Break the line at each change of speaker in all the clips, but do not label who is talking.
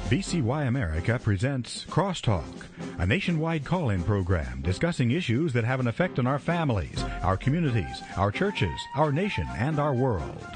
VCY America presents Crosstalk, a nationwide call-in program discussing issues that have an effect on our families, our communities, our churches, our nation, and our world.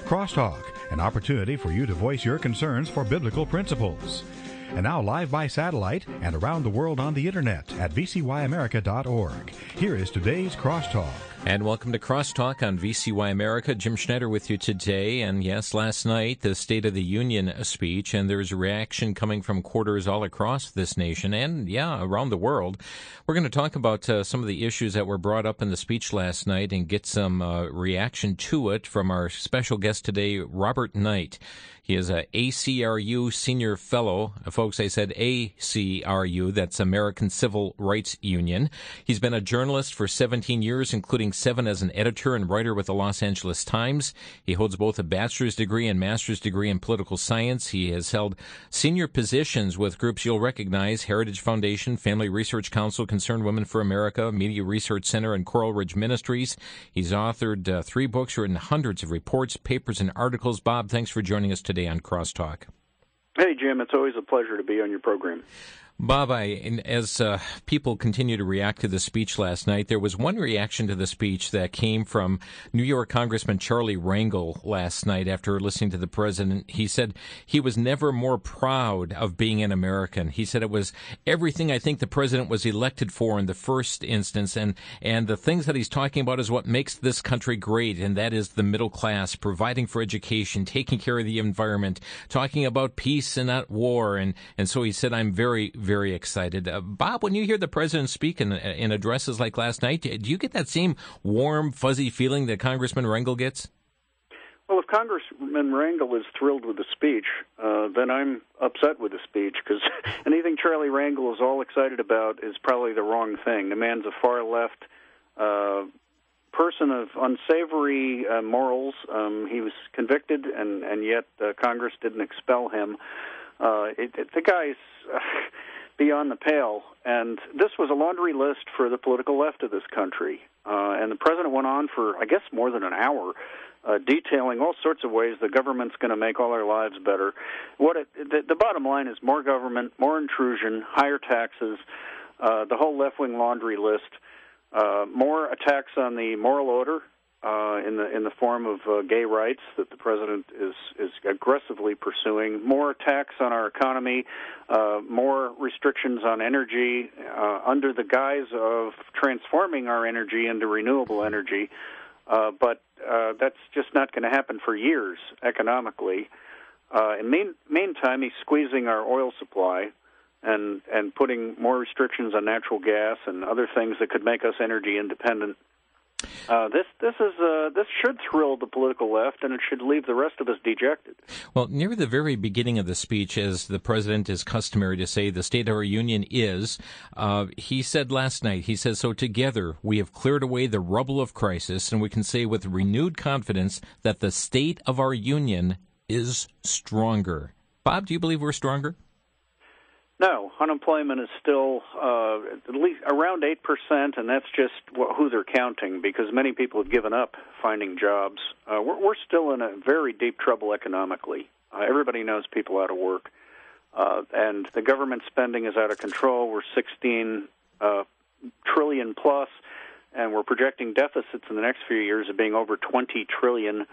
Crosstalk, an opportunity for you to voice your concerns for biblical principles. And now live by satellite and around the world on the internet at vcyamerica.org. Here is today's Crosstalk.
And welcome to Crosstalk on VCY America. Jim Schneider with you today. And yes, last night, the State of the Union speech, and there's a reaction coming from quarters all across this nation and, around the world. We're going to talk about some of the issues that were brought up in the speech last night and get some reaction to it from our special guest today, Robert Knight. He is a ACRU Senior Fellow. Folks, I said ACRU, that's American Civil Rights Union. He's been a journalist for 17 years, including 7 as an editor and writer with the Los Angeles Times. He holds both a bachelor's degree and master's degree in political science. He has held senior positions with groups you'll recognize: Heritage Foundation, Family Research Council, Concerned Women for America, Media Research Center, and Coral Ridge Ministries. He's authored 3 books, written hundreds of reports, papers, and articles. Bob, thanks for joining us today on Crosstalk.
Hey, Jim, it's always a pleasure to be on your program.
Bob, as people continue to react to the speech last night, there was one reaction to the speech that came from New York Congressman Charlie Rangel last night after listening to the president. He said he was never more proud of being an American. He said it was everything I think the president was elected for in the first instance, and the things that he's talking about is what makes this country great, and that is the middle class, providing for education, taking care of the environment, talking about peace and not war. And so he said, I'm very, very excited. Bob, when you hear the president speak in addresses like last night, do you get that same warm, fuzzy feeling that Congressman Rangel gets?
Well, if Congressman Rangel is thrilled with the speech, then I'm upset with the speech, because anything Charlie Rangel is all excited about is probably the wrong thing. The man's a far-left person of unsavory morals. He was convicted, and yet Congress didn't expel him. The guy's beyond the pale, and this was a laundry list for the political left of this country. And the president went on for, I guess, more than an hour, detailing all sorts of ways the government's going to make all our lives better. The bottom line is more government, more intrusion, higher taxes, the whole left-wing laundry list, more attacks on the moral order, in the form of gay rights that the president is aggressively pursuing, more attacks on our economy, more restrictions on energy under the guise of transforming our energy into renewable energy. But that's just not going to happen for years economically. In meantime, he's squeezing our oil supply and putting more restrictions on natural gas and other things that could make us energy independent. This should thrill the political left, and it should leave the rest of us dejected.
Well, near the very beginning of the speech, as the president is customary to say, the State of our Union is, he said last night, he says, so together we have cleared away the rubble of crisis, and we can say with renewed confidence that the state of our Union is stronger. Bob, do you believe we're stronger?
No, unemployment is still at least around 8%, and that's just who they're counting, because many people have given up finding jobs. We're still in a very deep trouble economically. Everybody knows people out of work, and the government spending is out of control. We're 16 trillion plus, and we're projecting deficits in the next few years of being over 20 trillion.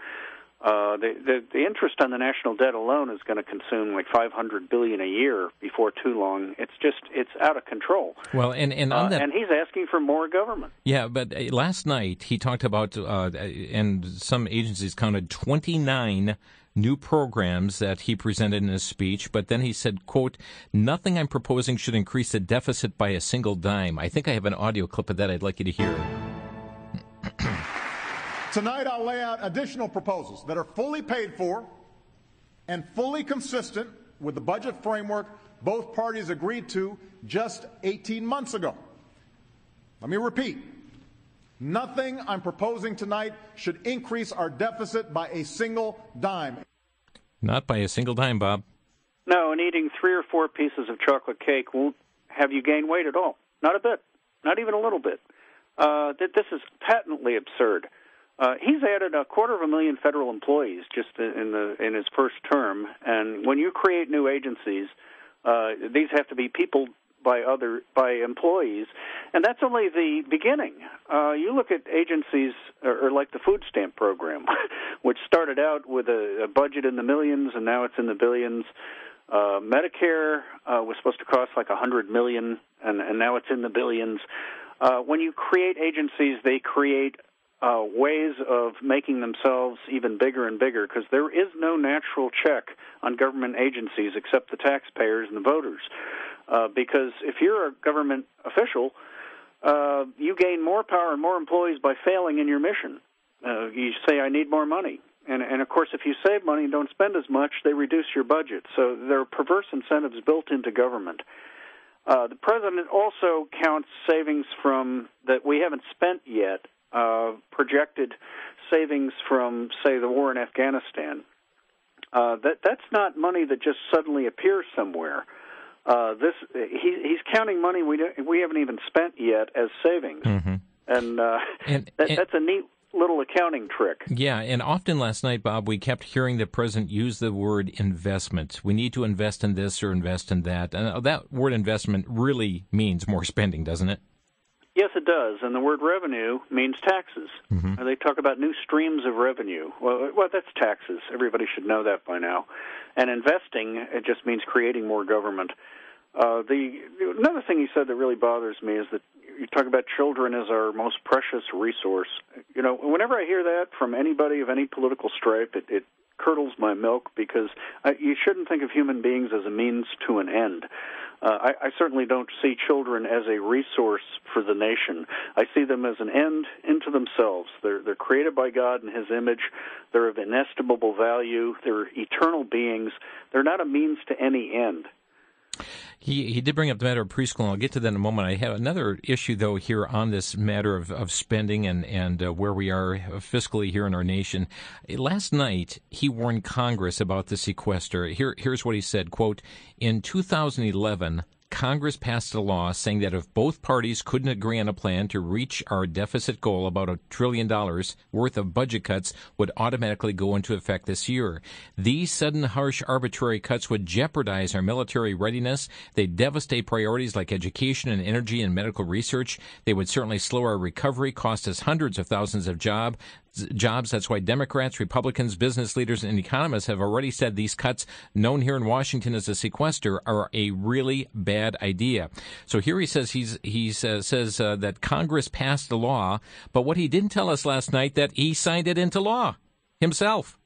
The interest on the national debt alone is going to consume like $500 billion a year before too long. It's out of control.
Well, and on that,
and he's asking for more government.
Yeah, but last night he talked about, and some agencies counted 29 new programs that he presented in his speech, but then he said, quote, nothing I'm proposing should increase the deficit by a single dime. I think I have an audio clip of that I'd like you to hear.
Tonight, I'll lay out additional proposals that are fully paid for and fully consistent with the budget framework both parties agreed to just 18 months ago. Let me repeat. Nothing I'm proposing tonight should increase our deficit by a single dime.
Not by a single dime, Bob.
No, and eating 3 or 4 pieces of chocolate cake won't have you gain weight at all. Not a bit. Not even a little bit. This is patently absurd. He's added 250,000 federal employees just in his first term, and when you create new agencies, these have to be peopled by employees, and that's only the beginning. You look at agencies or like the food stamp program, which started out with a budget in the millions, and now it's in the billions. Medicare was supposed to cost like $100 million, and now it's in the billions. When you create agencies, they create ways of making themselves even bigger and bigger, because there is no natural check on government agencies except the taxpayers and the voters. Because if you're a government official, you gain more power and more employees by failing in your mission. You say, I need more money. And of course, if you save money and don't spend as much, they reduce your budget. So there are perverse incentives built into government. The president also counts savings from that we haven't spent yet, projected savings from, say, the war in Afghanistan. That's not money that just suddenly appears somewhere. He's counting money we haven't even spent yet as savings, and that's a neat little accounting trick.
Yeah, and often last night, Bob, we kept hearing the president use the word investment. We need to invest in this or invest in that. And that word investment really means more spending, doesn't it?
Yes, it does. And the word revenue means taxes. They talk about new streams of revenue. Well, that's taxes. Everybody should know that by now. And investing, it just means creating more government. Another thing he said that really bothers me is that you talk about children as our most precious resource. You know, whenever I hear that from anybody of any political stripe, it curdles my milk, because you shouldn't think of human beings as a means to an end. I certainly don't see children as a resource for the nation. I see them as an end into themselves. They're created by God in His image. They're of inestimable value. They're eternal beings. They're not a means to any end.
He did bring up the matter of preschool, and I'll get to that in a moment. I have another issue, though, here on this matter of spending and where we are fiscally here in our nation. Last night, he warned Congress about the sequester. Here's what he said, quote, in 2011, Congress passed a law saying that if both parties couldn't agree on a plan to reach our deficit goal, about $1 trillion worth of budget cuts would automatically go into effect this year. These sudden, harsh, arbitrary cuts would jeopardize our military readiness. They'd devastate priorities like education and energy and medical research. They would certainly slow our recovery, cost us hundreds of thousands of jobs. That's why Democrats, Republicans, business leaders, and economists have already said these cuts, known here in Washington as a sequester, are a really bad idea. So here he says that Congress passed the law, but what he didn't tell us last night, that he signed it into law himself.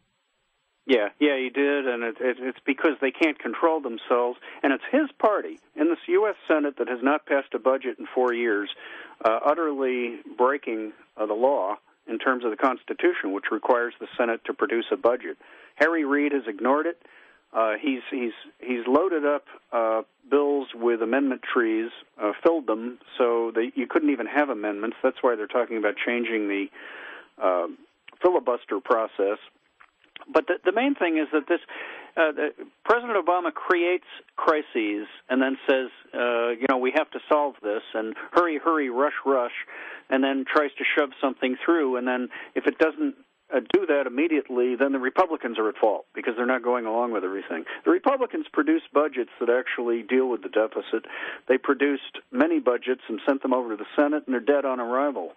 Yeah, he did, and it's because they can't control themselves, and it's his party in this U.S. Senate that has not passed a budget in 4 years, utterly breaking the law in terms of the Constitution, which requires the Senate to produce a budget. Harry Reid has ignored it. He's loaded up bills with amendment trees, filled them so that you couldn't even have amendments. That's why they're talking about changing the filibuster process. But the main thing is that President Obama creates crises and then says, we have to solve this, and hurry, rush, and then tries to shove something through. And then if it doesn't do that immediately, then the Republicans are at fault because they're not going along with everything. The Republicans produced budgets that actually deal with the deficit. They produced many budgets and sent them over to the Senate, and they're dead on arrival.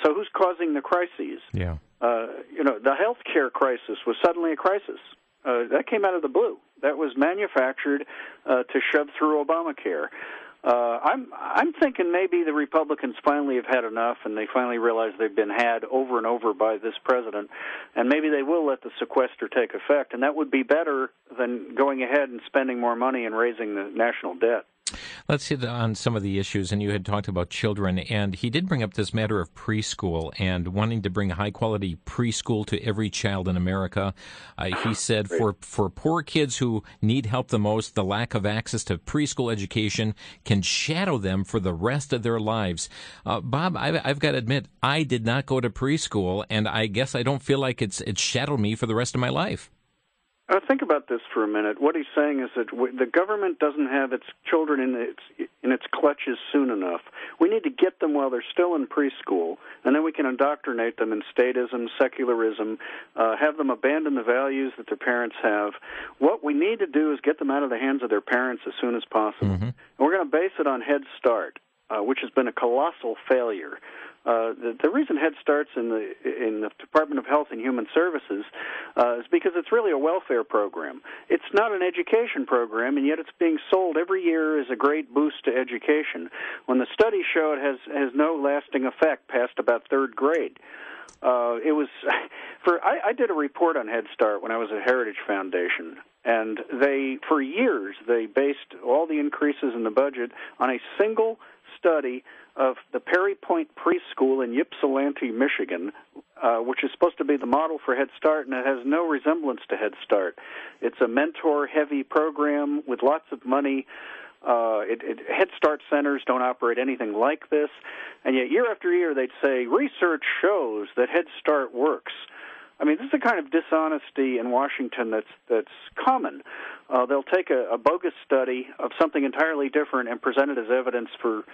So who's causing the crises?
Yeah.
The health care crisis was suddenly a crisis. That came out of the blue. That was manufactured to shove through Obamacare. I'm thinking maybe the Republicans finally have had enough, and they finally realize they've been had over and over by this president, and maybe they will let the sequester take effect, and that would be better than going ahead and spending more money and raising the national debt.
Let's hit on some of the issues, and you had talked about children, and he did bring up this matter of preschool and wanting to bring high-quality preschool to every child in America. He said for poor kids who need help the most, the lack of access to preschool education can shadow them for the rest of their lives. Bob, I've got to admit, I did not go to preschool, and I guess I don't feel like it's shadowed me for the rest of my life.
Think about this for a minute. What he's saying is that the government doesn't have its children in its clutches soon enough. We need to get them while they're still in preschool, and then we can indoctrinate them in statism, secularism, have them abandon the values that their parents have. What we need to do is get them out of the hands of their parents as soon as possible. Mm-hmm. And we're going to base it on Head Start, which has been a colossal failure. The reason Head Start's in the Department of Health and Human Services is because it's really a welfare program. It's not an education program, and yet it's being sold every year as a great boost to education, when the studies show it has no lasting effect past about third grade. I did a report on Head Start when I was at Heritage Foundation, and for years they based all the increases in the budget on a single study of the Perry Point Preschool in Ypsilanti, Michigan, which is supposed to be the model for Head Start, and it has no resemblance to Head Start. It's a mentor-heavy program with lots of money. Head Start centers don't operate anything like this, and yet year after year they'd say, research shows that Head Start works. I mean, this is the kind of dishonesty in Washington that's common. They'll take a bogus study of something entirely different and present it as evidence for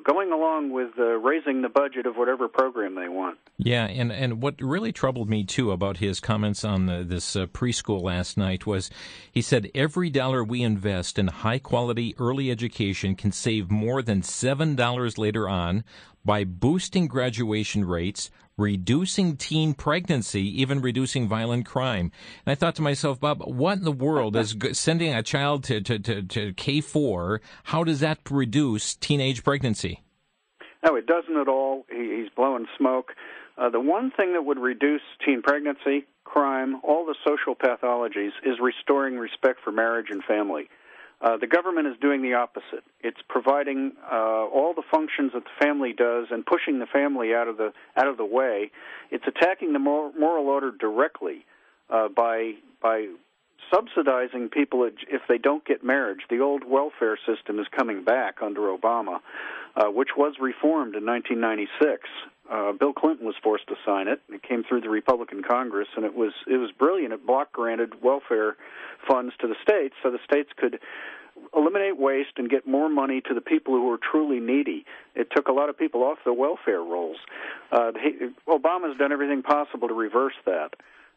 going along with raising the budget of whatever program they want.
Yeah, and what really troubled me, too, about his comments on this preschool last night was he said every dollar we invest in high-quality early education can save more than $7 later on by boosting graduation rates, reducing teen pregnancy, even reducing violent crime. And I thought to myself, Bob, what in the world is sending a child to K4, how does that reduce teenage pregnancy?
No, it doesn't at all. He's blowing smoke. The one thing that would reduce teen pregnancy, crime, all the social pathologies is restoring respect for marriage and family. The government is doing the opposite. It's providing all the functions that the family does and pushing the family out of the way. It's attacking the moral order directly by subsidizing people if they don't get marriage. The old welfare system is coming back under Obama, which was reformed in 1996. Bill Clinton was forced to sign it. It came through the Republican Congress, and it was brilliant. It block-granted welfare funds to the states so the states could eliminate waste and get more money to the people who were truly needy. It took a lot of people off the welfare rolls. Obama's done everything possible to reverse that,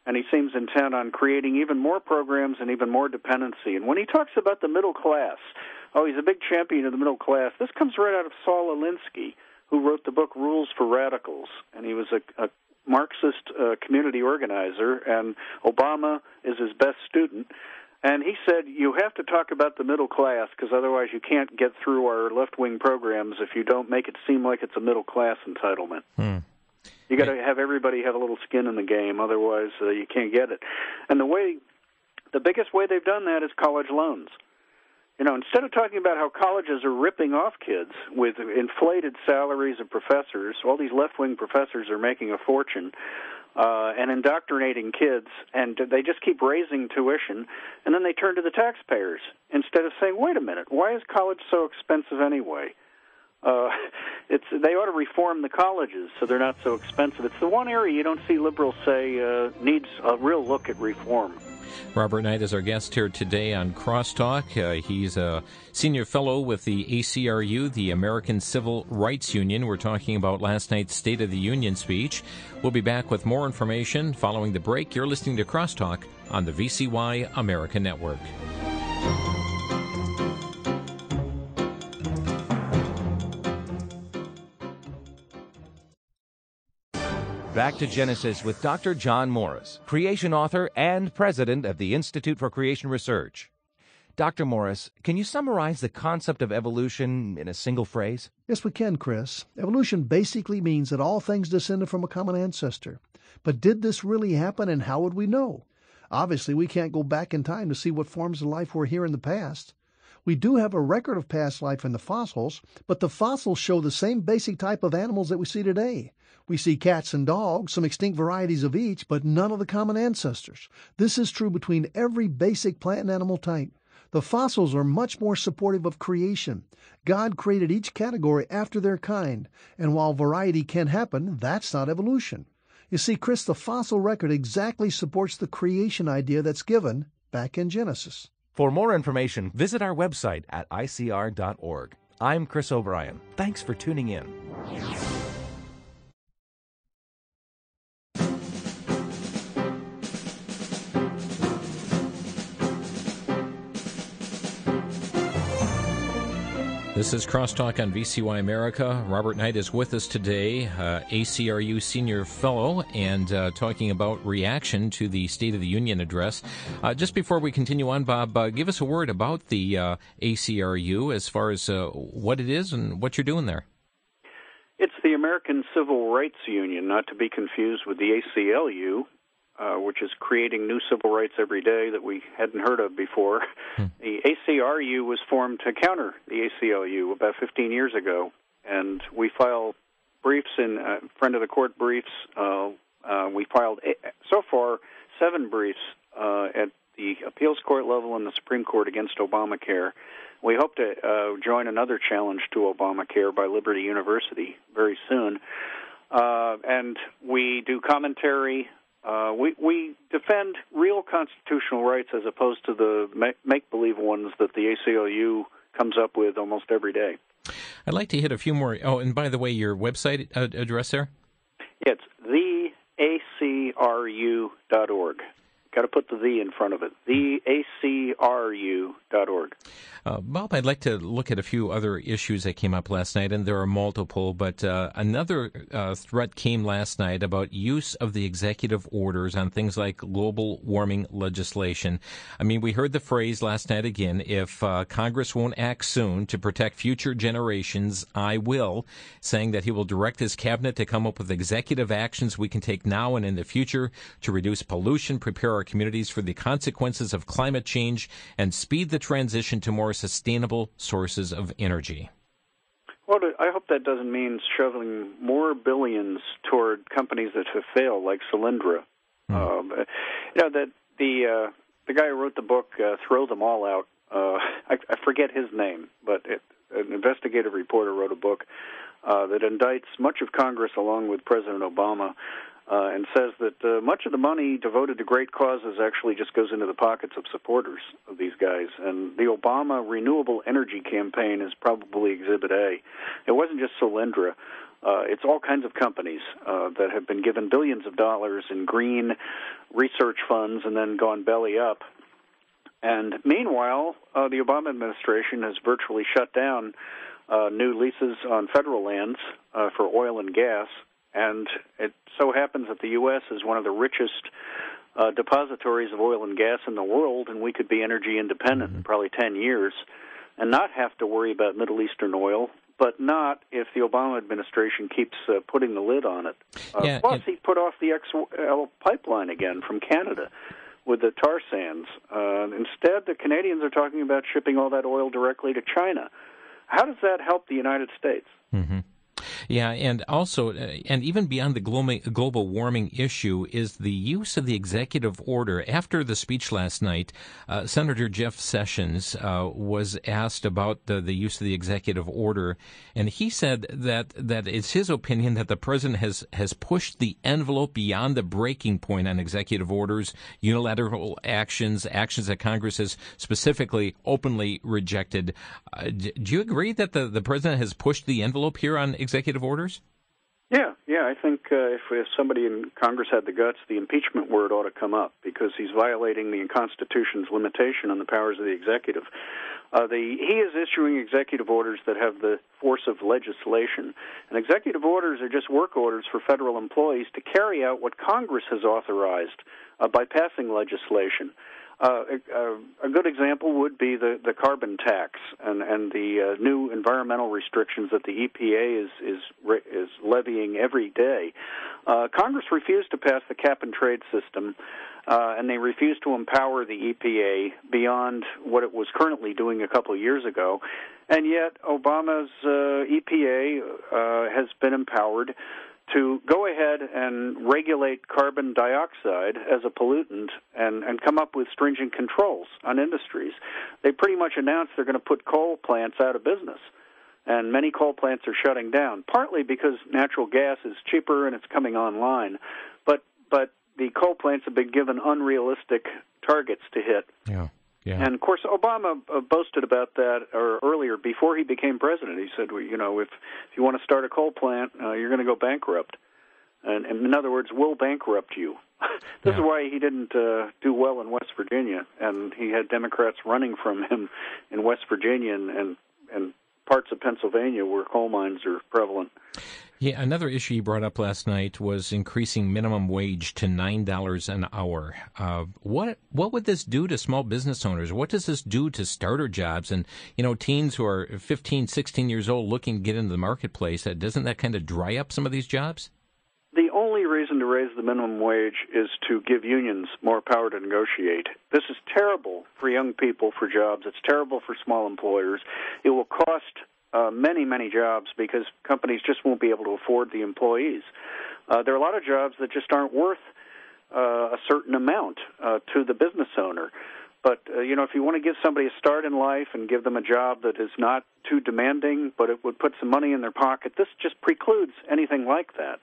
and he seems intent on creating even more programs and even more dependency. And when he talks about the middle class, he's a big champion of the middle class. This comes right out of Saul Alinsky, who wrote the book Rules for Radicals, and he was a Marxist community organizer, and Obama is his best student. And he said, you have to talk about the middle class, because otherwise you can't get through our left-wing programs if you don't make it seem like it's a middle-class entitlement. You got to have everybody have a little skin in the game, otherwise you can't get it. And the biggest way they've done that is college loans. You know, instead of talking about how colleges are ripping off kids with inflated salaries of professors, all these left-wing professors are making a fortune and indoctrinating kids, and they just keep raising tuition, and then they turn to the taxpayers instead of saying, wait a minute, why is college so expensive anyway? They ought to reform the colleges so they're not so expensive. It's the one area you don't see liberals say needs a real look at reform.
Robert Knight is our guest here today on Crosstalk. He's a senior fellow with the ACRU, the American Civil Rights Union. We're talking about last night's State of the Union speech. We'll be back with more information following the break. You're listening to Crosstalk on the VCY America Network.
Back to Genesis with Dr. John Morris, creation author and president of the Institute for Creation Research. Dr. Morris, can you summarize the concept of evolution in a single phrase?
Yes, we can, Chris. Evolution basically means that all things descended from a common ancestor. But did this really happen, and how would we know? Obviously, we can't go back in time to see what forms of life were here in the past. We do have a record of past life in the fossils, but the fossils show the same basic type of animals that we see today. We see cats and dogs, some extinct varieties of each, but none of the common ancestors. This is true between every basic plant and animal type. The fossils are much more supportive of creation. God created each category after their kind, and while variety can happen, that's not evolution. You see, Chris, the fossil record exactly supports the creation idea that's given back in Genesis.
For more information, visit our website at icr.org. I'm Chris O'Brien. Thanks for tuning in.
This is Crosstalk on VCY America. Robert Knight is with us today, ACRU Senior Fellow, and talking about reaction to the State of the Union address. Just before we continue on, Bob, give us a word about the ACRU as far as what it is and what you're doing there.
It's the American Civil Rights Union, not to be confused with the ACLU, which is creating new civil rights every day that we hadn't heard of before. The ACRU was formed to counter the ACLU about 15 years ago, and we file briefs in friend of the court briefs. We filed so far 7 briefs at the appeals court level and the Supreme Court against Obamacare. We hope to join another challenge to Obamacare by Liberty University very soon. And we do commentary. We defend real constitutional rights as opposed to the make-believe ones that the ACLU comes up with almost every day.
I'd like to hit a few more. Oh, and by the way, your website address there?
Yeah, it's theacru.org. Got to put the in front of it. theacru.org.
Bob, I'd like to look at a few other issues that came up last night, and there are multiple, but another threat came last night about use of the executive orders on things like global warming legislation. I mean, we heard the phrase last night again, if Congress won't act soon to protect future generations, I will, saying that he will direct his cabinet to come up with executive actions we can take now and in the future to reduce pollution, prepare our communities for the consequences of climate change, and speed the transition to more sustainable sources of energy.
Well, I hope that doesn't mean shoveling more billions toward companies that have failed, like Solyndra. That the guy who wrote the book, Throw Them All Out, I forget his name, but an investigative reporter wrote a book that indicts much of Congress along with President Obama, and says that much of the money devoted to great causes actually just goes into the pockets of supporters of these guys. And the Obama Renewable Energy Campaign is probably Exhibit A. It wasn't just Solyndra. It's all kinds of companies that have been given billions of dollars in green research funds and then gone belly up. And meanwhile, the Obama administration has virtually shut down new leases on federal lands for oil and gas. And it so happens that the U.S. is one of the richest depositories of oil and gas in the world, and we could be energy independent in probably 10 years and not have to worry about Middle Eastern oil, but not if the Obama administration keeps putting the lid on it. Plus, he put off the XL pipeline again from Canada with the tar sands. Instead, the Canadians are talking about shipping all that oil directly to China. How does that help the United States?
Mm-hmm. Yeah, and also, and even beyond the global warming issue is the use of the executive order. After the speech last night, Senator Jeff Sessions was asked about the use of the executive order, and he said that it's his opinion that the president has pushed the envelope beyond the breaking point on executive orders, unilateral actions that Congress has specifically openly rejected. Do you agree that the president has pushed the envelope here on executive orders?
Yeah. I think if somebody in Congress had the guts, the impeachment word ought to come up because he's violating the Constitution's limitation on the powers of the executive. He is issuing executive orders that have the force of legislation, and executive orders are just work orders for federal employees to carry out what Congress has authorized by passing legislation. A good example would be the carbon tax and the new environmental restrictions that the EPA is levying every day. Congress refused to pass the cap-and-trade system, and they refused to empower the EPA beyond what it was currently doing a couple of years ago. And yet Obama's EPA has been empowered to go ahead and regulate carbon dioxide as a pollutant and come up with stringent controls on industries. They pretty much announced they're going to put coal plants out of business, and many coal plants are shutting down, partly because natural gas is cheaper and it's coming online, but the coal plants have been given unrealistic targets to hit.
Yeah.
And, of course, Obama boasted about that earlier, before he became president. He said, well, if you want to start a coal plant, you're going to go bankrupt. And in other words, we'll bankrupt you. This is why he didn't do well in West Virginia, and he had Democrats running from him in West Virginia and parts of Pennsylvania where coal mines are prevalent.
Yeah, another issue you brought up last night was increasing minimum wage to $9 an hour. What would this do to small business owners? What does this do to starter jobs and, teens who are 15, 16 years old looking to get into the marketplace? Doesn't that kind of dry up some of these jobs?
The only reason to raise the minimum wage is to give unions more power to negotiate. This is terrible for young people for jobs. It's terrible for small employers. It will cost many, many jobs because companies just won't be able to afford the employees. There are a lot of jobs that just aren't worth a certain amount to the business owner. But, if you want to give somebody a start in life and give them a job that is not too demanding, but it would put some money in their pocket, this just precludes anything like that.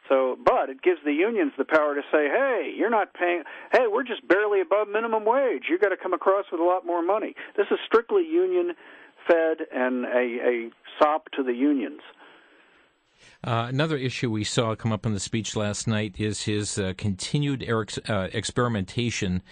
But it gives the unions the power to say, hey, you're not paying, hey, we're just barely above minimum wage. You've got to come across with a lot more money. This is strictly union-fed and a sop to the unions.
Another issue we saw come up in the speech last night is his continued experimentation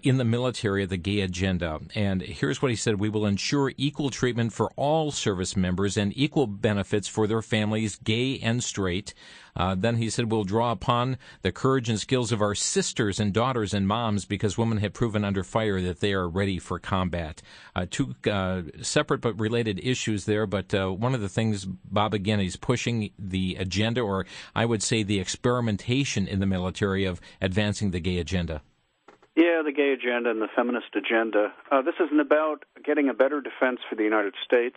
in the military of the gay agenda. And here's what he said: we will ensure equal treatment for all service members and equal benefits for their families, gay and straight. Then he said, we'll draw upon the courage and skills of our sisters and daughters and moms because women have proven under fire that they are ready for combat. Two separate but related issues there, but one of the things, Bob, again, he's pushing the agenda, or I would say the experimentation in the military of advancing the gay agenda.
Yeah, the gay agenda and the feminist agenda. This isn't about getting a better defense for the United States.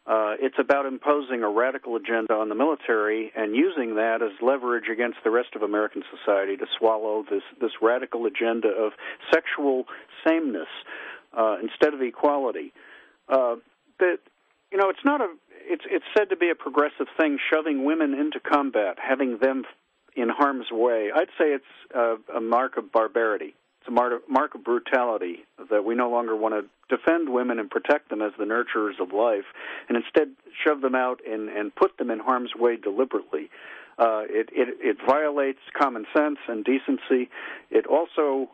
It's about imposing a radical agenda on the military and using that as leverage against the rest of American society to swallow this radical agenda of sexual sameness instead of equality. It's said to be a progressive thing, shoving women into combat, having them in harm's way. I'd say it's a mark of barbarity. It's a mark of brutality that we no longer want to defend women and protect them as the nurturers of life, and instead shove them out and put them in harm's way deliberately. It violates common sense and decency. It also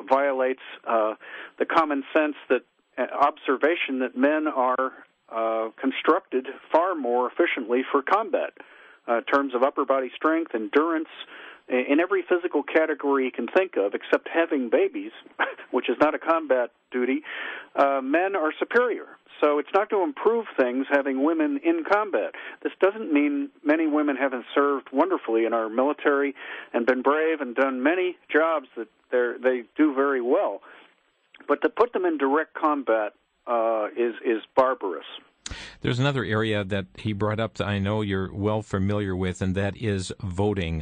violates the common sense that observation that men are constructed far more efficiently for combat in terms of upper body strength, endurance, in every physical category you can think of, except having babies, which is not a combat duty. Men are superior. So it's not to improve things having women in combat. This doesn't mean many women haven't served wonderfully in our military and been brave and done many jobs that they do very well. But to put them in direct combat is barbarous.
There's another area that he brought up that I know you're well familiar with, and that is voting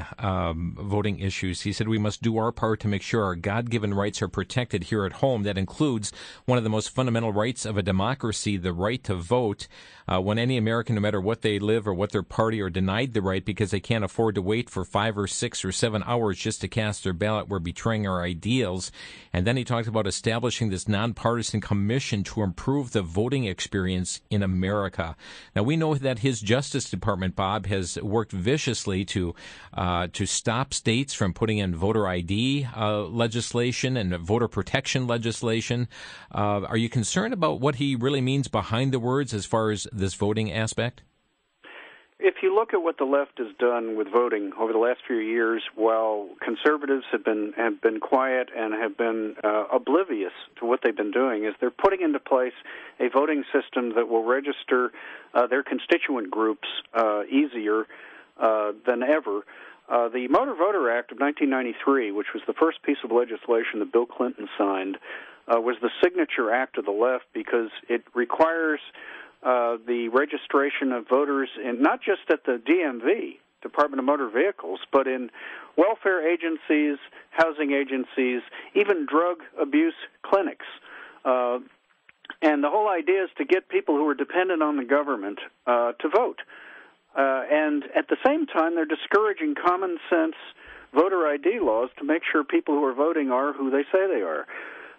issues. He said we must do our part to make sure our God-given rights are protected here at home. That includes one of the most fundamental rights of a democracy, the right to vote. When any American, no matter what they live or what their party, are denied the right because they can't afford to wait for 5 or 6 or 7 hours just to cast their ballot, we're betraying our ideals. And then he talked about establishing this nonpartisan commission to improve the voting experience in America. Now, we know that his Justice Department, Bob, has worked viciously to stop states from putting in voter ID legislation and voter protection legislation. Are you concerned about what he really means behind the words as far as this voting aspect?
If you look at what the left has done with voting over the last few years, while conservatives have been quiet and have been oblivious to what they've been doing, is they're putting into place a voting system that will register their constituent groups easier than ever. The Motor Voter Act of 1993, which was the first piece of legislation that Bill Clinton signed, was the signature act of the left because it requires the registration of voters in not just at the DMV, Department of Motor Vehicles, but in welfare agencies, housing agencies, even drug abuse clinics. And the whole idea is to get people who are dependent on the government to vote. And at the same time, they're discouraging common sense voter ID laws to make sure people who are voting are who they say they are.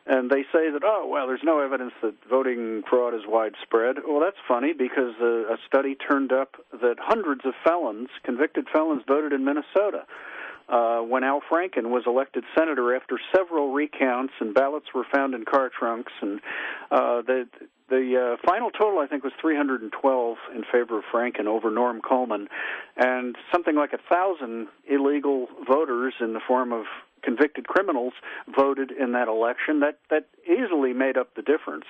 And they say that, oh, well, there's no evidence that voting fraud is widespread. Well, that's funny because a study turned up that hundreds of felons, convicted felons, voted in Minnesota when Al Franken was elected senator after several recounts and ballots were found in car trunks. And the final total, I think, was 312 in favor of Franken over Norm Coleman, and something like 1,000 illegal voters in the form of convicted criminals voted in that election. That easily made up the difference,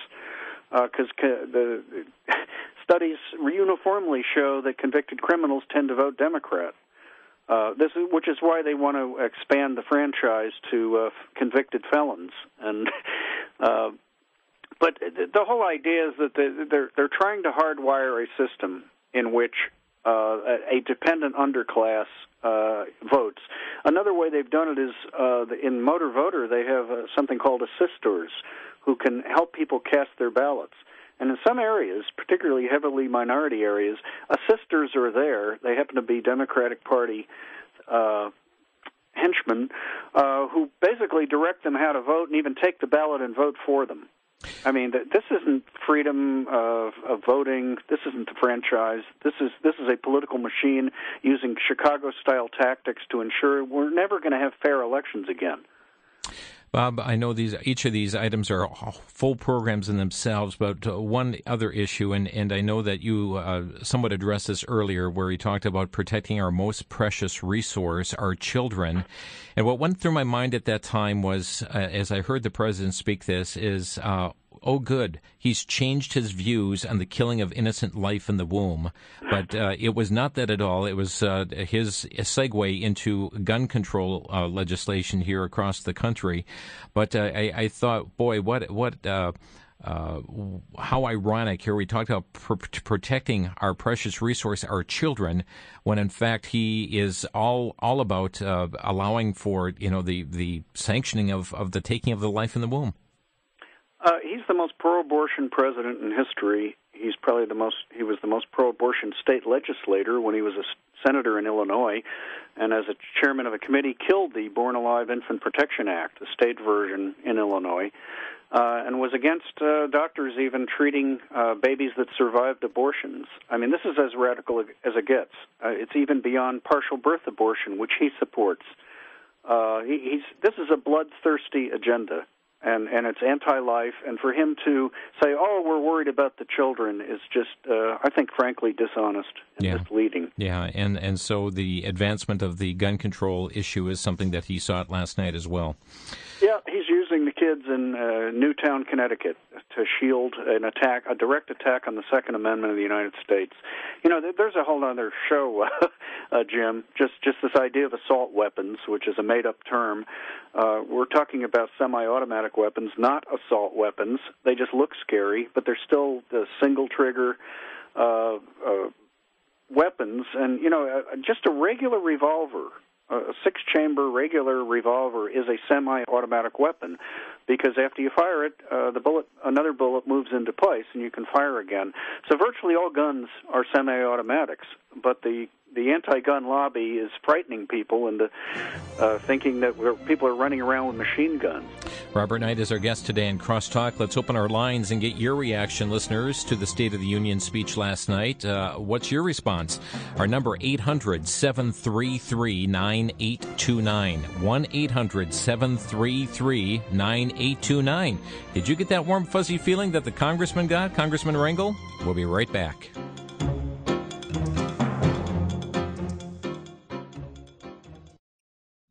because the studies uniformly show that convicted criminals tend to vote Democrat. Which is why they want to expand the franchise to convicted felons. And but the whole idea is that they're trying to hardwire a system in which a dependent underclass votes. Another way they've done it is in Motor Voter they have something called assistors who can help people cast their ballots. And in some areas, particularly heavily minority areas, assistors are there. They happen to be Democratic Party henchmen who basically direct them how to vote and even take the ballot and vote for them. I mean, this isn't freedom of voting. This isn't the franchise. This is a political machine using Chicago-style tactics to ensure we're never going to have fair elections again.
Bob, I know each of these items are full programs in themselves, but one other issue, and I know that you somewhat addressed this earlier, where you talked about protecting our most precious resource, our children. And what went through my mind at that time was, as I heard the president speak this, is, oh, good, he's changed his views on the killing of innocent life in the womb. But it was not that at all. It was his segue into gun control legislation here across the country. But I thought, boy, how ironic. Here we talked about protecting our precious resource, our children, when in fact he is all about allowing for, the sanctioning of the taking of the life in the womb.
He's the most pro-abortion president in history. He was the most pro-abortion state legislator when he was a senator in Illinois, and as a chairman of a committee, killed the Born Alive Infant Protection Act, the state version in Illinois, and was against doctors even treating babies that survived abortions. I mean, this is as radical as it gets. It's even beyond partial birth abortion, which he supports. This is a bloodthirsty agenda. And it's anti-life, and for him to say, oh, we're worried about the children is just, I think, frankly, dishonest and misleading. Yeah,
and so the advancement of the gun control issue is something that he sought last night as well.
Yeah, he's using the kids in Newtown, Connecticut to shield a direct attack on the Second Amendment of the United States. There's a whole other show, Jim, just this idea of assault weapons, which is a made-up term. We're talking about semi-automatic weapons, not assault weapons. They just look scary, but they're still the single-trigger weapons. And, just a regular revolver, a six-chamber regular revolver is a semi-automatic weapon because after you fire it, another bullet moves into place and you can fire again. So virtually all guns are semi-automatics, but the anti-gun lobby is frightening people into thinking that people are running around with machine guns.
Robert Knight is our guest today in Crosstalk. Let's open our lines and get your reaction, listeners, to the State of the Union speech last night. What's your response? Our number, 800-733-9829. 1-800-733-9829. Did you get that warm, fuzzy feeling that the congressman got, Congressman Rangel? We'll be right back.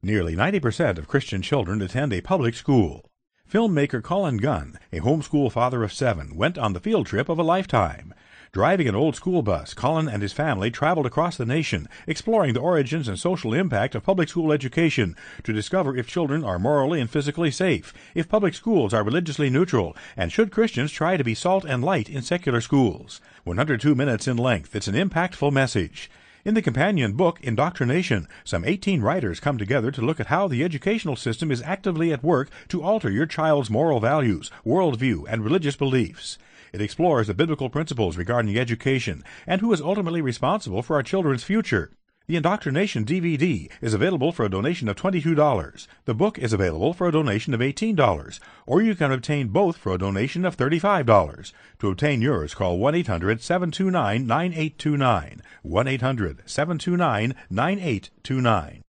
Nearly 90% of Christian children attend a public school. Filmmaker Colin Gunn, a homeschool father of 7, went on the field trip of a lifetime. Driving an old school bus, Colin and his family traveled across the nation, exploring the origins and social impact of public school education to discover if children are morally and physically safe, if public schools are religiously neutral, and should Christians try to be salt and light in secular schools. 102 minutes in length, it's an impactful message. In the companion book, Indoctrination, some 18 writers come together to look at how the educational system is actively at work to alter your child's moral values, worldview, and religious beliefs. It explores the biblical principles regarding education and who is ultimately responsible for our children's future. The Indoctrination DVD is available for a donation of $22. The book is available for a donation of $18, or you can obtain both for a donation of $35. To obtain yours, call 1-800-729-9829, 1-800-729-9829.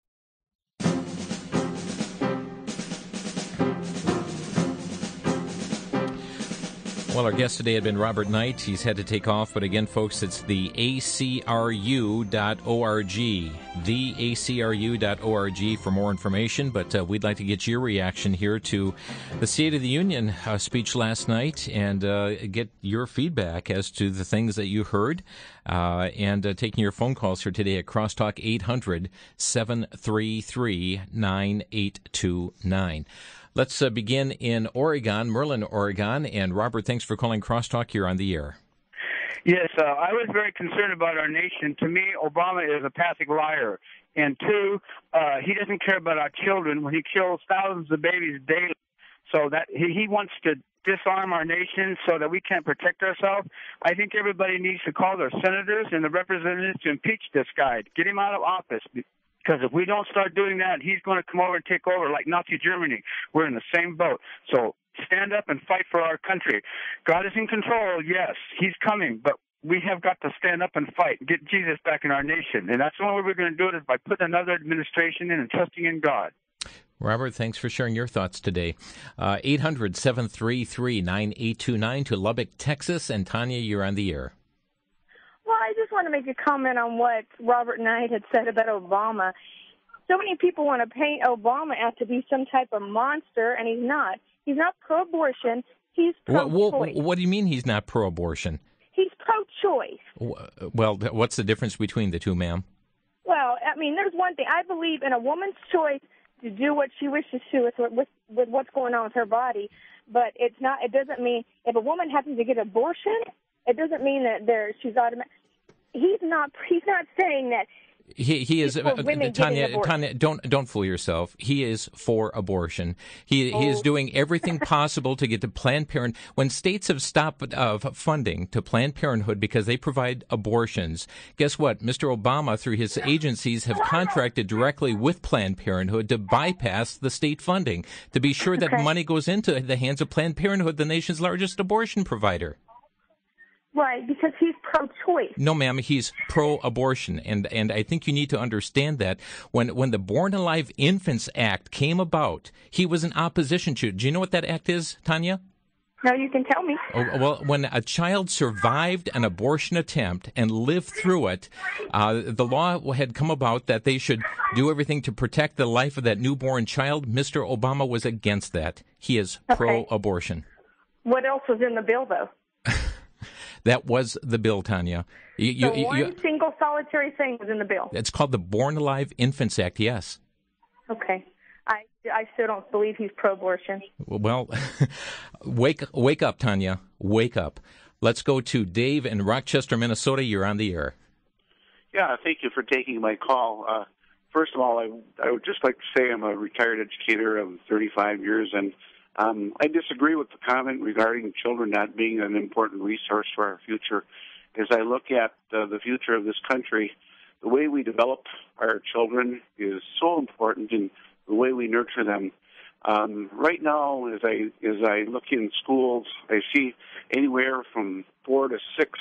Well, our guest today had been Robert Knight. He's had to take off, but again, folks, it's the ACRU.org, the ACRU.org for more information. But we'd like to get your reaction here to the State of the Union speech last night and get your feedback as to the things that you heard. And taking your phone calls here today at Crosstalk 800-733-9829. Let's begin in Oregon, Merlin, Oregon. And Robert, thanks for calling Crosstalk. You're on the air.
Yes, I was very concerned about our nation. To me, Obama is a pathetic liar. And two, he doesn't care about our children when he kills thousands of babies daily. So that he wants to disarm our nation so that we can't protect ourselves. I think everybody needs to call their senators and the representatives to impeach this guy, get him out of office. Because if we don't start doing that, he's going to come over and take over like Nazi Germany. We're in the same boat. So stand up and fight for our country. God is in control, yes. He's coming, but we have got to stand up and fight, get Jesus back in our nation. And that's the only way we're going to do it is by putting another administration in and trusting in God.
Robert, thanks for sharing your thoughts today. 800-733-9829 to Lubbock, Texas. And Tanya, you're on the air.
Well, I just want to make a comment on what Robert Knight had said about Obama. So many people want to paint Obama as to be some type of monster, and he's not. He's not pro-abortion. He's pro-choice.
What do you mean he's not pro-abortion?
He's pro-choice.
Well, what's the difference between the two, ma'am?
Well, I mean, there's one thing. I believe in a woman's choice to do what she wishes to with what's going on with her body, but it's not. It doesn't mean if a woman happens to get an abortion, it doesn't mean that she's automatic. He's not saying that.
He is Tanya. Don't fool yourself. He is for abortion. He is doing everything possible to get to Planned Parenthood. When states have stopped funding to Planned Parenthood because they provide abortions, guess what? Mr. Obama, through his agencies, have contracted directly with Planned Parenthood to bypass the state funding to be sure that money goes into the hands of Planned Parenthood, the nation's largest abortion provider.
Right, because he's pro-choice.
No, ma'am, he's pro-abortion, and I think you need to understand that. When the Born Alive Infants Act came about, he was in opposition to it. Do you know what that act is, Tanya?
No, you can tell me.
Oh, well, when a child survived an abortion attempt and lived through it, the law had come about that they should do everything to protect the life of that newborn child. Mr. Obama was against that. He is pro-abortion.
What else was in the bill, though?
That was the bill, Tanya.
One single solitary thing was in the bill.
It's called the Born Alive Infants Act, yes.
Okay. I still don't believe he's pro-abortion.
Well, wake up, Tanya. Wake up. Let's go to Dave in Rochester, Minnesota. You're on the air.
Yeah, thank you for taking my call. First of all, I would just like to say I'm a retired educator of 35 years, and I disagree with the comment regarding children not being an important resource for our future. As I look at the future of this country, the way we develop our children is so important in the way we nurture them. Right now, as I look in schools, I see anywhere from 4 to 6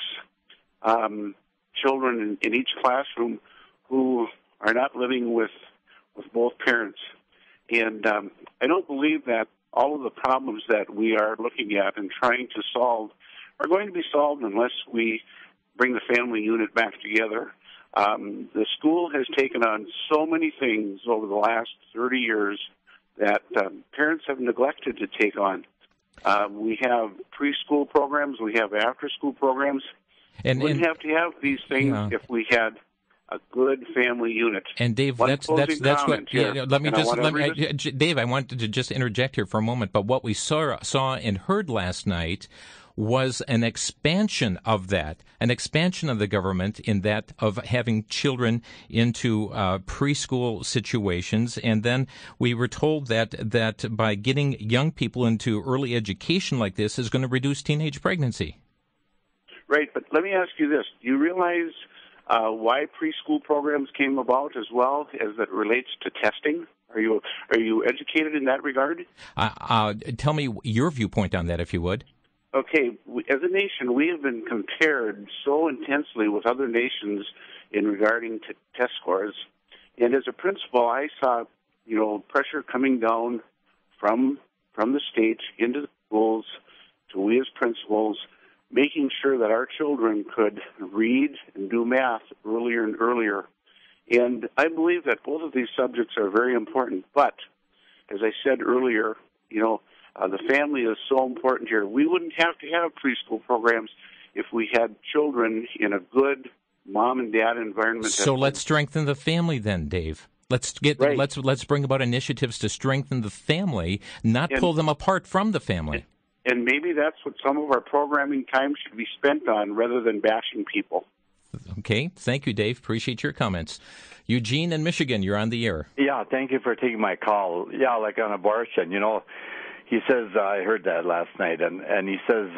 children in each classroom who are not living with both parents. And I don't believe that all of the problems that we are looking at and trying to solve are going to be solved unless we bring the family unit back together. The school has taken on so many things over the last 30 years that parents have neglected to take on. We have preschool programs, we have after-school programs. We wouldn't have to have these things if we had a good family unit.
And Dave, that's what. Dave, I wanted to just interject here for a moment. But what we saw and heard last night was an expansion of that, an expansion of the government in that of having children into preschool situations. And then we were told that by getting young people into early education like this is going to reduce teenage pregnancy.
Right, but let me ask you this. Do you realize why preschool programs came about as well as it relates to testing. Are you educated in that regard?
Tell me your viewpoint on that, if you would.
Okay, as a nation, we have been compared so intensely with other nations in regarding to test scores. And as a principal, I saw, pressure coming down from the state into the schools to we as principals, making sure that our children could read and do math earlier and earlier. And I believe that both of these subjects are very important. But, as I said earlier, the family is so important here. We wouldn't have to have preschool programs if we had children in a good mom and dad environment.
So let's strengthen the family then, Dave. Let's bring about initiatives to strengthen the family, not pull them apart from the family.
And maybe that's what some of our programming time should be spent on rather than bashing people.
Okay. Thank you, Dave. Appreciate your comments. Eugene in Michigan, you're on the air.
Yeah, thank you for taking my call. Yeah, like on abortion, he says, I heard that last night, and he says,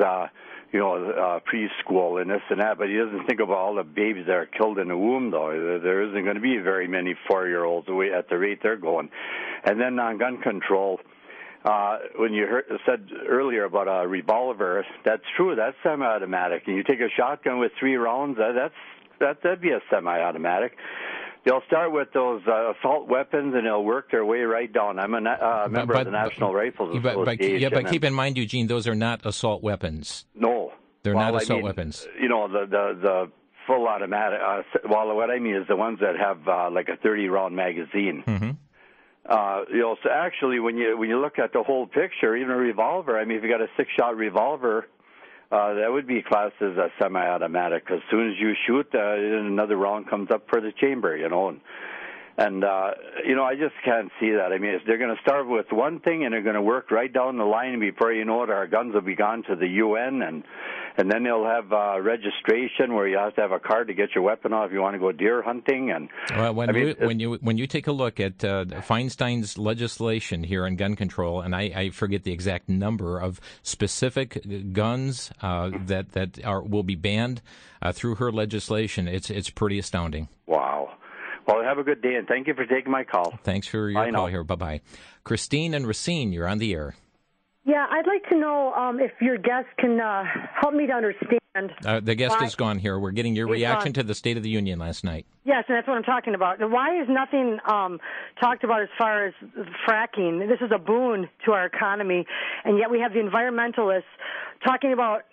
preschool and this and that, but he doesn't think about all the babies that are killed in the womb, though. There isn't going to be very many 4-year-olds at the rate they're going. And then on gun control, when you said earlier about a revolver, that's true. That's semi-automatic. And you take a shotgun with 3 rounds, that'd be a semi-automatic. They'll start with those assault weapons, and they'll work their way right down. I'm a member of the National Rifles Association.
But keep in mind, Eugene, those are not assault weapons.
No.
They're not assault weapons.
The full automatic, what I mean is the ones that have like a 30-round magazine.
Mm-hmm.
So actually, when you look at the whole picture, even a revolver, if you got a 6-shot revolver, that would be classed as a semi-automatic, because as soon as you shoot, another round comes up for the chamber, And I just can't see that. They're going to start with one thing, and they're going to work right down the line, and before you know it, our guns will be gone to the UN, and then they'll have registration where you have to have a card to get your weapon off if you want to go deer hunting. And
when you take a look at Feinstein's legislation here on gun control, and I forget the exact number of specific guns that will be banned through her legislation, it's pretty astounding.
Wow. Well, have a good day, and thank you for taking my call.
Thanks for your call here. Bye-bye. Christine and Racine, you're on the air.
Yeah, I'd like to know if your guest can help me to understand.
The guest is gone here. We're getting your reaction to the State of the Union last night.
Yes, and that's what I'm talking about. Why is nothing talked about as far as fracking? This is a boon to our economy, and yet we have the environmentalists talking about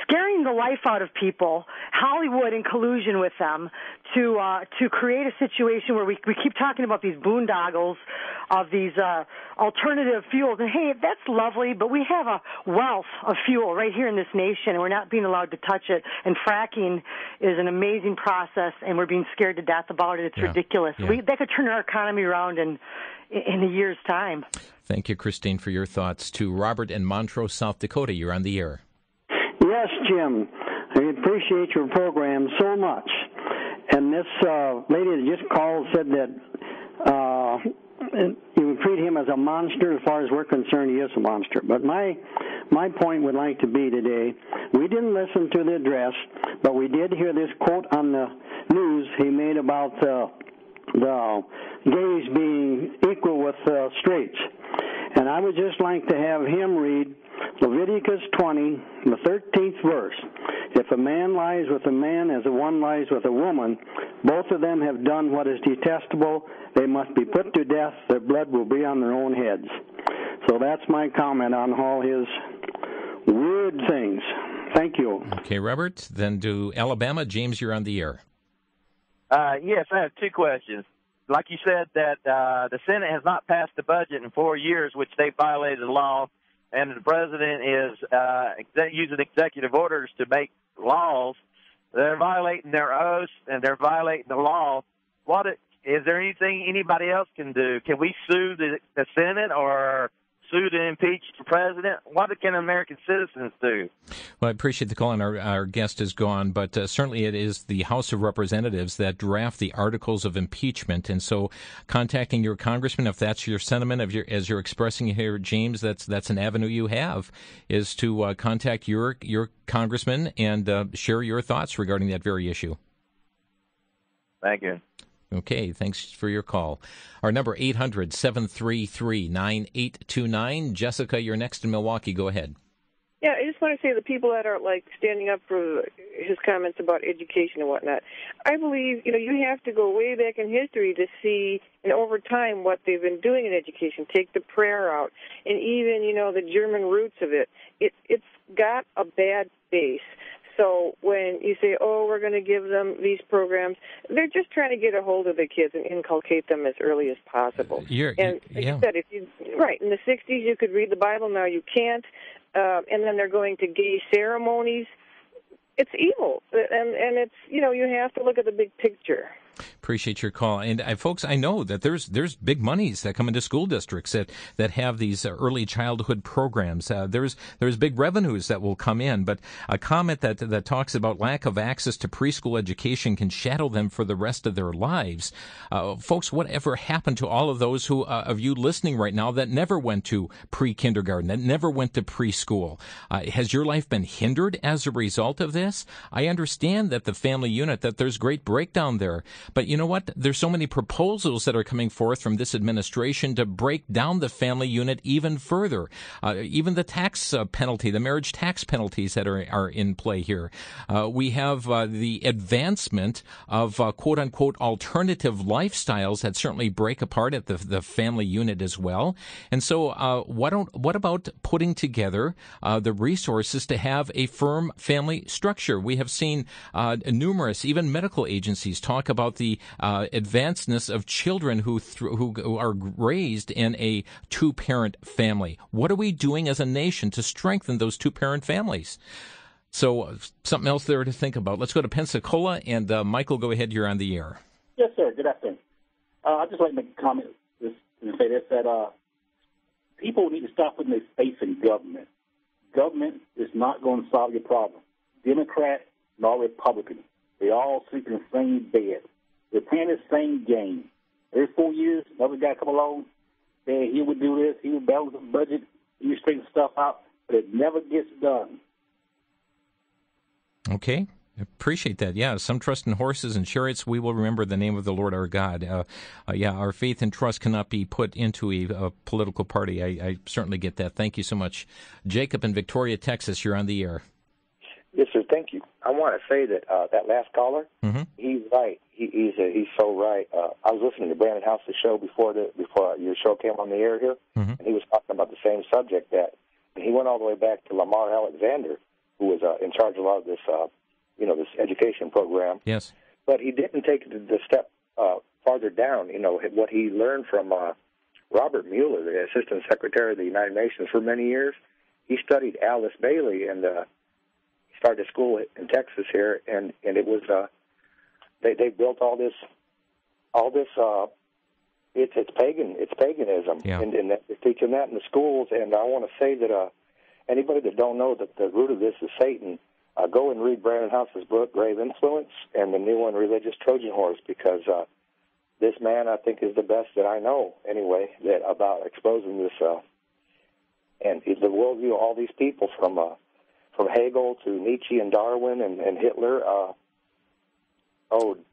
scaring the life out of people, Hollywood in collusion with them, to create a situation where we keep talking about these boondoggles of these alternative fuels. And hey, that's lovely, but we have a wealth of fuel right here in this nation, and we're not being allowed to touch it. And fracking is an amazing process, and we're being scared to death about it. It's ridiculous.
Yeah.
That could turn our economy around in a year's time.
Thank you, Christine, for your thoughts. To Robert in Montrose, South Dakota, you're on the air.
Yes, Jim. I appreciate your program so much. And this lady that just called said that you would treat him as a monster. As far as we're concerned, he is a monster. But my point would like to be today, we didn't listen to the address, but we did hear this quote on the news he made about the gays being equal with straights. And I would just like to have him read Leviticus 20, the 13th verse. If a man lies with a man as one lies with a woman, both of them have done what is detestable. They must be put to death. Their blood will be on their own heads. So that's my comment on all his weird things. Thank you.
Okay, Robert. Then to Alabama. James, you're on the air.
Yes, I have 2 questions. Like you said, that the Senate has not passed the budget in 4 years, which they violated the law, and the president is using executive orders to make laws. They're violating their oaths, and they're violating the law. Is there anything anybody else can do? Can we sue the Senate or sue to impeach the president? What can American citizens do?
Well, I appreciate the call, and our guest is gone, but certainly it is the House of Representatives that draft the articles of impeachment, and so contacting your congressman, if that's your sentiment, as you're expressing here, James, that's an avenue you have, is to contact your congressman and share your thoughts regarding that very issue.
Thank you.
Okay, thanks for your call. Our number 800-733-9829. Jessica, you're next in Milwaukee. Go ahead.
Yeah, I just want to say the people that are like standing up for his comments about education and whatnot, I believe, you have to go way back in history to see, and over time, what they've been doing in education. Take the prayer out, and even, the German roots of it. It's got a bad base. So when you say, we're going to give them these programs, they're just trying to get a hold of the kids and inculcate them as early as possible.
You
said, in the 60s you could read the Bible, now you can't. And then they're going to gay ceremonies. It's evil, and it's, you have to look at the big picture.
Appreciate your call. And folks, I know that there's big monies that come into school districts that have these early childhood programs. There's big revenues that will come in, but a comment that talks about lack of access to preschool education can shadow them for the rest of their lives. Folks, whatever happened to all of those of you listening right now that never went to pre-kindergarten, that never went to preschool? Has your life been hindered as a result of this? I understand that the family unit, that there's great breakdown there. But you know what? There's so many proposals that are coming forth from this administration to break down the family unit even further. Even the tax penalty, the marriage tax penalties that are in play here. We have the advancement of quote-unquote alternative lifestyles that certainly break apart at the family unit as well. And so what about putting together the resources to have a firm family structure? We have seen numerous, even medical agencies, talk about the advancedness of children who are raised in a two-parent family. What are we doing as a nation to strengthen those two-parent families? So something else there to think about. Let's go to Pensacola, and Michael, go ahead. You're on the air.
Yes, sir. Good afternoon. I'd just like to make a comment and say this, that people need to stop putting their faith in government. Government is not going to solve your problem. Democrat nor Republican, they all sleep in the same bed. They're playing the same game. Every 4 years, another guy come along, say he would do this, he would balance the budget, he would straighten stuff out, but it never gets done.
Okay. Appreciate that. Yeah, some trust in horses and chariots. We will remember the name of the Lord our God. Our faith and trust cannot be put into a political party. I certainly get that. Thank you so much. Jacob in Victoria, Texas, you're on the air.
Yes, sir. Thank you. I want to say that that last caller, he's right. He's so right. I was listening to Brandon House's show before your show came on the air here, and he was talking about the same subject. And he went all the way back to Lamar Alexander, who was in charge of a lot of this, this education program.
Yes.
But he didn't take the step farther down. What he learned from Robert Mueller, the Assistant Secretary of the United Nations for many years. He studied Alice Bailey and started a school in Texas here, and it was they built all this it's paganism, and they're teaching that in the schools. And I want to say that anybody that don't know that the root of this is Satan, go and read Brandon House's book Grave Influence and the new one Religious Trojan Horse, because this man I think is the best that I know anyway that about exposing this and the worldview of all these people from Hegel to Nietzsche and Darwin and Hitler,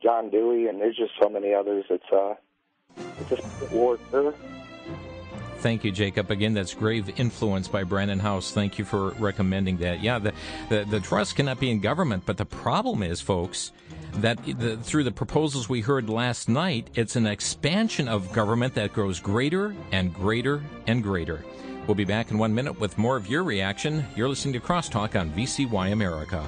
John Dewey, and there's just so many others. It's just war, sir.
Thank you, Jacob. Again, that's Grave Influence by Brandon House. Thank you for recommending that. Yeah, the trust cannot be in government, but the problem is, folks, that through the proposals we heard last night, it's an expansion of government that grows greater and greater and greater. We'll be back in 1 minute with more of your reaction. You're listening to Crosstalk on VCY America.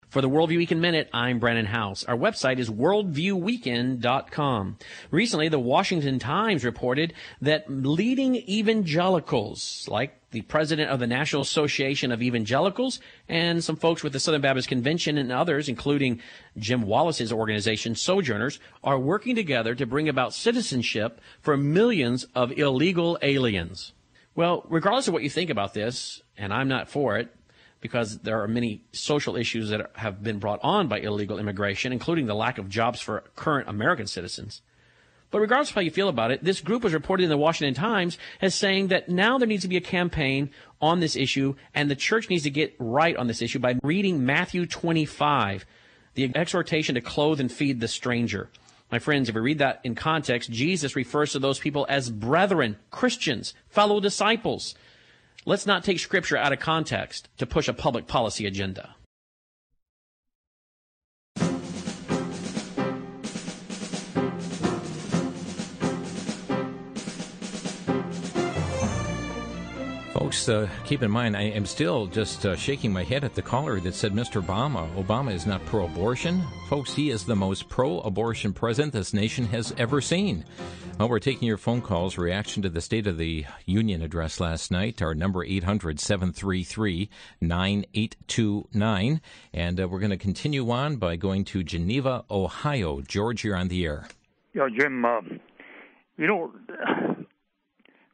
For the Worldview Week in Minute, I'm Brandon House. Our website is worldviewweekend.com. Recently, the Washington Times reported that leading evangelicals, like the president of the National Association of Evangelicals and some folks with the Southern Baptist Convention and others, including Jim Wallace's organization, Sojourners, are working together to bring about citizenship for millions of illegal aliens. Well, regardless of what you think about this, and I'm not for it, because there are many social issues that have been brought on by illegal immigration, including the lack of jobs for current American citizens. But regardless of how you feel about it, this group was reported in the Washington Times as saying that now there needs to be a campaign on this issue, and the church needs to get right on this issue by reading Matthew 25, the exhortation to clothe and feed the stranger. My friends, if we read that in context, Jesus refers to those people as brethren, Christians, fellow disciples. Let's not take Scripture out of context to push a public policy agenda.
Folks, keep in mind, I am still just shaking my head at the caller that said Mr. Obama. Obama is not pro-abortion. Folks, he is the most pro-abortion president this nation has ever seen. Well, we're taking your phone calls, reaction to the State of the Union address last night. Our number 800-733-9829. And we're going to continue on by going to Geneva, Ohio. George, you're on the air.
Yeah, Jim,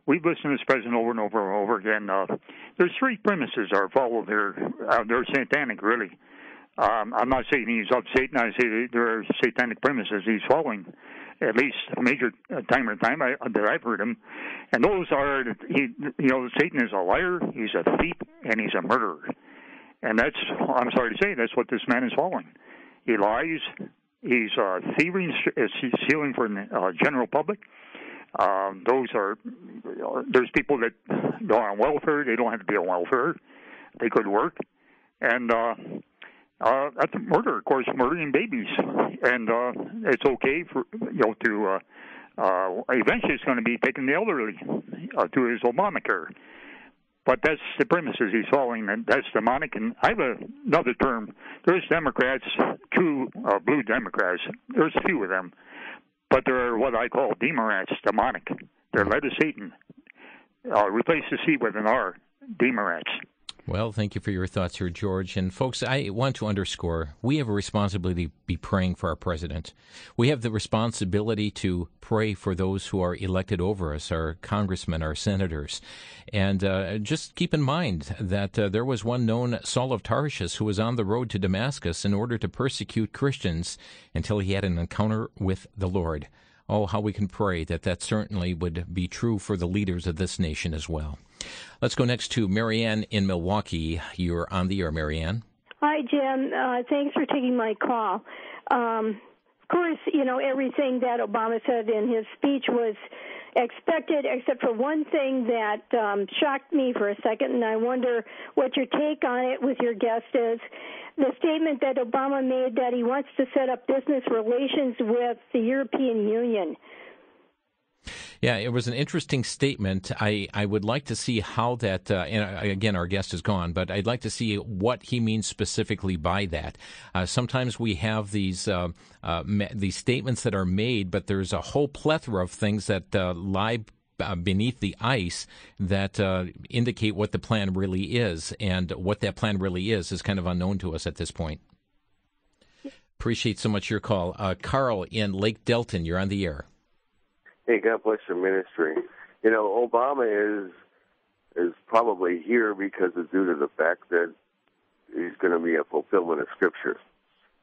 we've listened to this president over and over and over again. There's three premises are followed here. They're satanic, really. I'm not saying he's of Satan. I say there are satanic premises he's following, at least a major time that I've heard him. And those are, Satan is a liar, he's a thief, and he's a murderer. And that's, I'm sorry to say, that's what this man is following. He lies, he's thieving, stealing from the general public. There's people that go on welfare. They don't have to be on welfare. They could work. And that's a murder, of course, murdering babies. And it's okay for, to eventually it's going to be taking the elderly to his Obamacare. But that's the premises he's following, and that's demonic. And I have another term. There's Democrats, true blue Democrats. There's a few of them. But they're what I call demorats, demonic. They're led of Satan. Replace the C with an R, demorats.
Well, thank you for your thoughts here, George. And folks, I want to underscore, we have a responsibility to be praying for our president. We have the responsibility to pray for those who are elected over us, our congressmen, our senators. And just keep in mind that there was one known Saul of Tarsus who was on the road to Damascus in order to persecute Christians until he had an encounter with the Lord. Oh, how we can pray that certainly would be true for the leaders of this nation as well. Let's go next to Marianne in Milwaukee. You're on the air, Marianne.
Hi, Jim. Thanks for taking my call. Of course, everything that Obama said in his speech was expected, except for one thing that shocked me for a second, and I wonder what your take on it with your guest is. The statement that Obama made that he wants to set up business relations with the European Union.
Yeah, it was an interesting statement. I would like to see how that, and again, our guest is gone, but I'd like to see what he means specifically by that. Sometimes we have these statements that are made, but there's a whole plethora of things that lie beneath the ice that indicate what the plan really is, and what that plan really is kind of unknown to us at this point. Appreciate so much your call. Carl in Lake Delton, you're on the air.
Hey, God bless your ministry. Obama is probably here because it's due to the fact that he's going to be a fulfillment of Scripture.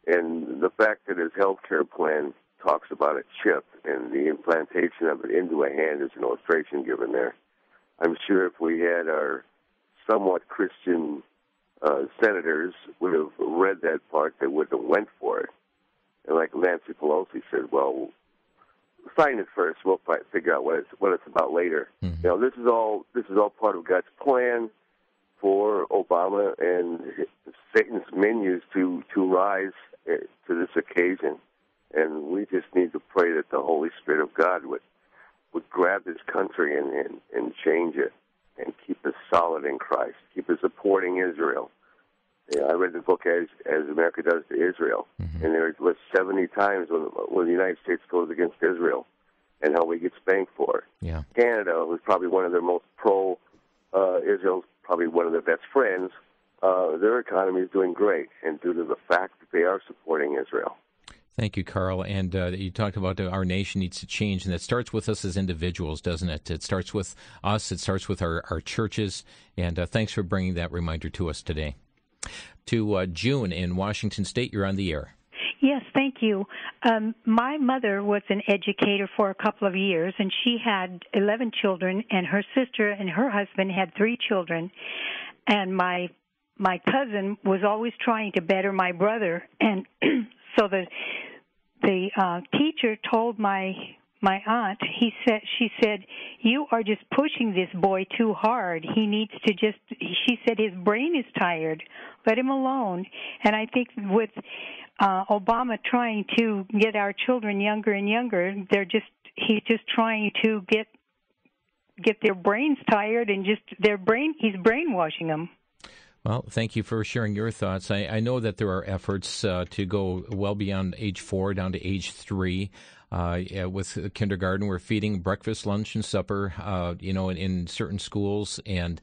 And the fact that his health care plan talks about a chip and the implantation of it into a hand is an illustration given there. I'm sure if we had our somewhat Christian senators would have read that part, they would have went for it. And like Nancy Pelosi said, well, sign it first. We'll figure out what it's about later. Mm-hmm. This is all part of God's plan for Obama and Satan's minions to rise to this occasion. And we just need to pray that the Holy Spirit of God would grab this country and change it and keep us solid in Christ, keep us supporting Israel. I read the book as America does to Israel, mm-hmm. and there was 70 times when the United States goes against Israel and how we get spanked for it.
Yeah.
Canada was probably one of their most pro-Israel, probably one of their best friends. Their economy is doing great, and due to the fact that they are supporting Israel.
Thank you, Carl. And you talked about our nation needs to change, and it starts with us as individuals, doesn't it? It starts with us. It starts with our churches. And thanks for bringing that reminder to us today. To June in Washington State, you're on the air.
Yes, thank you. My mother was an educator for a couple of years, and she had 11 children, and her sister and her husband had 3 children. And my cousin was always trying to better my brother, and so the teacher told my aunt, she said, you are just pushing this boy too hard. He needs to she said, his brain is tired. Let him alone. And I think with Obama trying to get our children younger and younger, he's just trying to get their brains tired and he's brainwashing them.
Well, thank you for sharing your thoughts. I know that there are efforts to go well beyond age 4 down to age 3. With kindergarten, we're feeding breakfast, lunch, and supper, in certain schools. And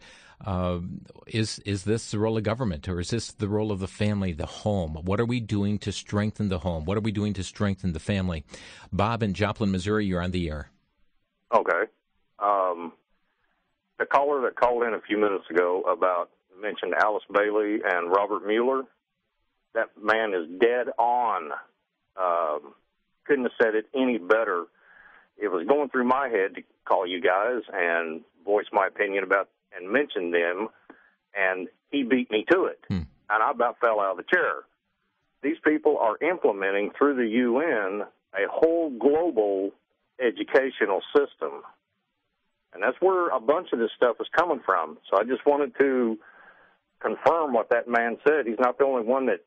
is this the role of government, or is this the role of the family, the home? What are we doing to strengthen the home? What are we doing to strengthen the family? Bob in Joplin, Missouri, you're on the air.
Okay. The caller that called in a few minutes ago mentioned Alice Bailey and Robert Mueller. That man is dead on. Couldn't have said it any better. It was going through my head to call you guys and voice my opinion about and mention them, and he beat me to it. And I about fell out of the chair. These people are implementing through the UN a whole global educational system. And that's where a bunch of this stuff is coming from. So I just wanted to confirm what that man said. He's not the only one that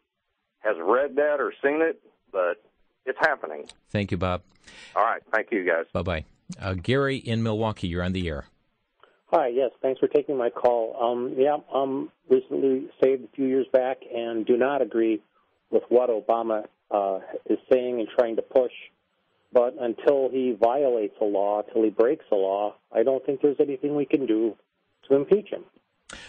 has read that or seen it, but it's happening.
Thank you, Bob.
All right. Thank you, guys.
Bye-bye. Gary in Milwaukee, you're on the air.
Hi, yes. Thanks for taking my call. Recently saved a few years back and do not agree with what Obama is saying and trying to push. But until he violates a law, until he breaks a law, I don't think there's anything we can do to impeach him.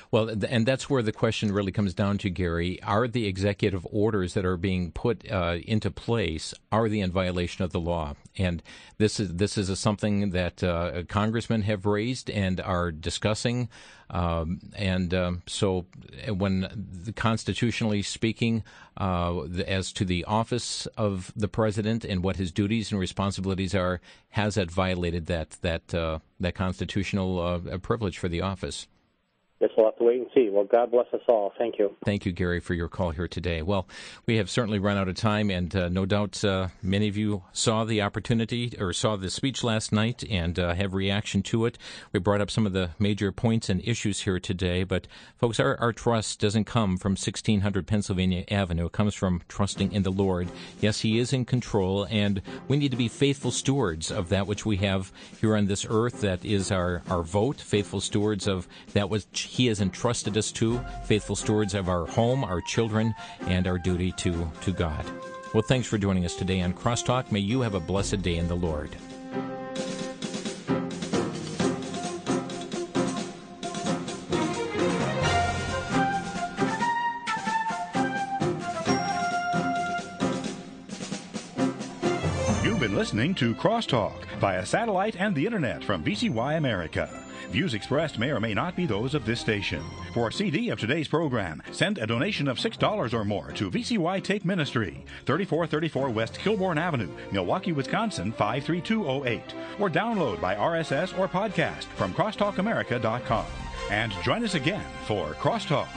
Well, and that's where the question really comes down to, Gary. Are the executive orders that are being put into place, are they in violation of the law? And this is something that congressmen have raised and are discussing. So when constitutionally speaking, as to the office of the president and what his duties and responsibilities are, has that violated that constitutional privilege for the office?
Guess we'll have to wait and see. Well, God bless us all. Thank you.
Thank you, Gary, for your call here today. Well, we have certainly run out of time, and no doubt many of you saw the opportunity or saw the speech last night and have reaction to it. We brought up some of the major points and issues here today, but folks, our trust doesn't come from 1600 Pennsylvania Avenue. It comes from trusting in the Lord. Yes, He is in control, and we need to be faithful stewards of that which we have here on this earth. That is our vote, faithful stewards of that which He has entrusted us to, faithful stewards of our home, our children, and our duty to God. Well, thanks for joining us today on Crosstalk. May you have a blessed day in the Lord.
You've been listening to Crosstalk via satellite and the internet from VCY America. Views expressed may or may not be those of this station. For a CD of today's program, send a donation of $6 or more to VCY Take Ministry, 3434 West Kilbourne Avenue, Milwaukee, Wisconsin, 53208, or download by RSS or podcast from crosstalkamerica.com. And join us again for Crosstalk.